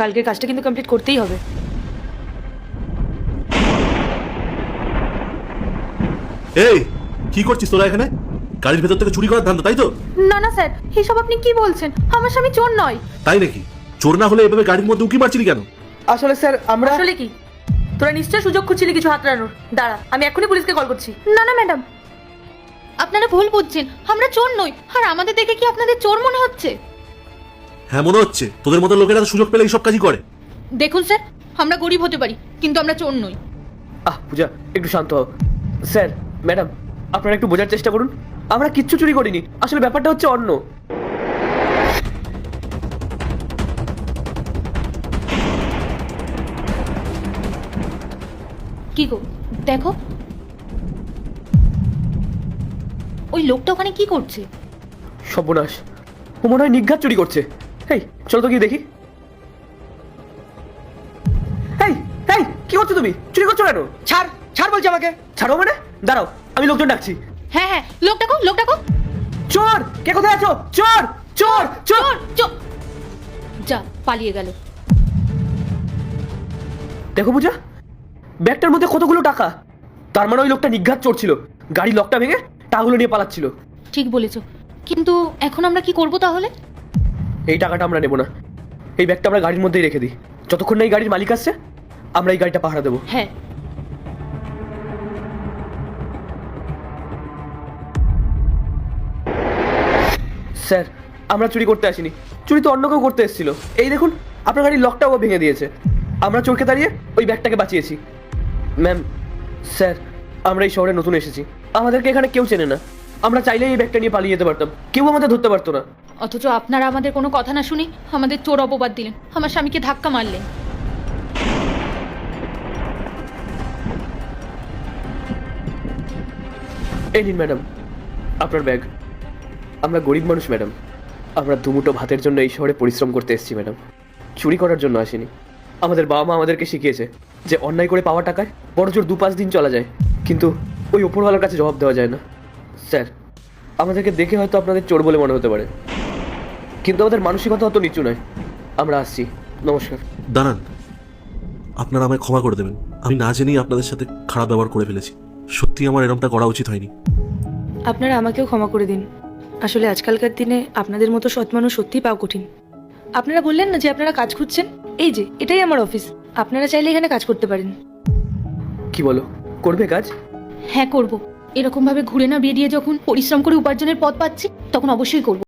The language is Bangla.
কালকের কাজটা কিন্তু কমপ্লিট করতেই হবে। এই কি করছিস তোরা এখানে? গাড়ির ভেতর থেকে চুরি করার ধান্দা, তাই তো? না না স্যার, এসব আপনি কি বলছেন? আমার স্বামী চোর নয়। তাই নাকি? চোর না হলে এভাবে গাড়ির মধ্যে উকি মারছিলি কেন? আসলে স্যার আমরা আসলে কি তোরা নিশ্চয় সুযোগ খুঁজছিলি কিছু হাতড়ানোর। দাঁড়া, আমি এখনই পুলিশকে কল করছি। না না ম্যাডাম, আপনারা ভুল বুঝছেন, আমরা চোর নই। আর আমাদের দেখে কি আপনাদের চোর মনে হচ্ছে? হ্যাঁ মনে হচ্ছে। তোদের মতো লোকেরা তো সুযোগ পেলে এইসব কাজই করে। দেখুন স্যার, আমরা গরিব হতে পারি কিন্তু আমরা চোর নই। পূজা একটু শান্ত হও। স্যার ম্যাডাম আপনারা একটু বোঝার চেষ্টা করুন, আমরা কিচ্ছু চুরি করিনি। আসলে ব্যাপারটা হচ্ছে অন্য। কি গো, দেখো ওই লোকটা ওখানে কি করছে? সর্বনাশ, ও মনে হয় নিঘাত চুরি করছে। এই চলো তো গিয়ে দেখি। এই এই কি করছো তুমি? চুরি করছো কেন? ছাড় ছাড় বলছি আমাকে। ছাড়ো মানে? দাঁড়াও, আমি লোকজন ডাকছি। হ্যাঁ হ্যাঁ, লোকটাকো লোকটাকো। চোর, কে কোথায় আছো? চোর চোর চোর। চোর চোর, যা পালিয়ে গেল। দেখো পূজা, ব্যাগটার মধ্যে কতগুলো টাকা। তার মানে ওই লোকটা নিঘাত চোর ছিল। গাড়ি লকটা ভেঙে টাকাগুলো নিয়ে পালাচ্ছিল। ঠিক বলেছো, কিন্তু এখন আমরা কি করব তাহলে? এই টাকাটা আমরা নেব না। এই ব্যাগটা আমরা গাড়ির মধ্যেই রেখে দিই। যতক্ষণ না এই গাড়ির মালিক আসছে আমরা এই গাড়িটা পাহারা দেবো। হ্যাঁ। স্যার আমরা চুরি করতে আসিনি, চুরি তো অন্য কেউ করতে এসেছিল। এই দেখুন, আপনার গাড়ির লকটাও ভেঙে দিয়েছে। আমরা চোরকে দাঁড়িয়ে ওই ব্যাগটাকে বাঁচিয়েছি। ম্যাম, স্যার আমরা এই শহরে নতুন এসেছি, আমাদেরকে এখানে কেউ চেনে না। আমরা চাইলেই এই ব্যাগটা নিয়ে পালিয়ে যেতে পারতাম, কেউ আমাদের ধরতে পারতো না। অথচ আপনারা আমাদের কোনো কথা না শুনে আমাদের চোর অপবাদ দিলেন, আমার স্বামীকে ধাক্কা মারলেন। এই নিন ম্যাডাম আপনার ব্যাগ। আমরা গরিব মানুষ ম্যাডাম, আমরা দুমুঠো ভাতের জন্য এই শহরে পরিশ্রম করতে এসেছি ম্যাডাম, চুরি করার জন্য আসিনি। আমাদের বাবা মা আমাদেরকে শিখিয়েছে যে অন্যায় করে পাওয়া টাকায় বড়জোর 2-5 দিন চলা যায়, কিন্তু ওই ওপরওয়ালার কাছে জবাব দেওয়া যায় না। স্যার আমাদেরকে দেখে হয়তো আপনাদের চোর বলে মনে হতে পারে, কিন্তু আমাদের মানসিকতা অত নিচু নয়। আমরা আসছি, নমস্কার। দাঁড়ান, আপনারা আমায় ক্ষমা করে দেবেন। আমি না জেনেই আপনাদের সাথে খারাপ ব্যবহার করে ফেলেছি। সত্যি আমার এরকমটা করা উচিত হয়নি। আপনারা আমাকেও ক্ষমা করে দিন। আসলে আজকালকার দিনে আপনাদের মতো সৎ মানুষ সত্যিই পাওয়া কঠিন। আপনারা বললেন না যে আপনারা কাজ খুঁজছেন, এই যে এটাই আমার অফিস। আপনারা চাইলে এখানে কাজ করতে পারেন। কি বলো, করবে কাজ? হ্যাঁ করব। এরকম ভাবে ঘুরে না বেরিয়ে যখন পরিশ্রম করে উপার্জনের পথ পাচ্ছি তখন অবশ্যই করব।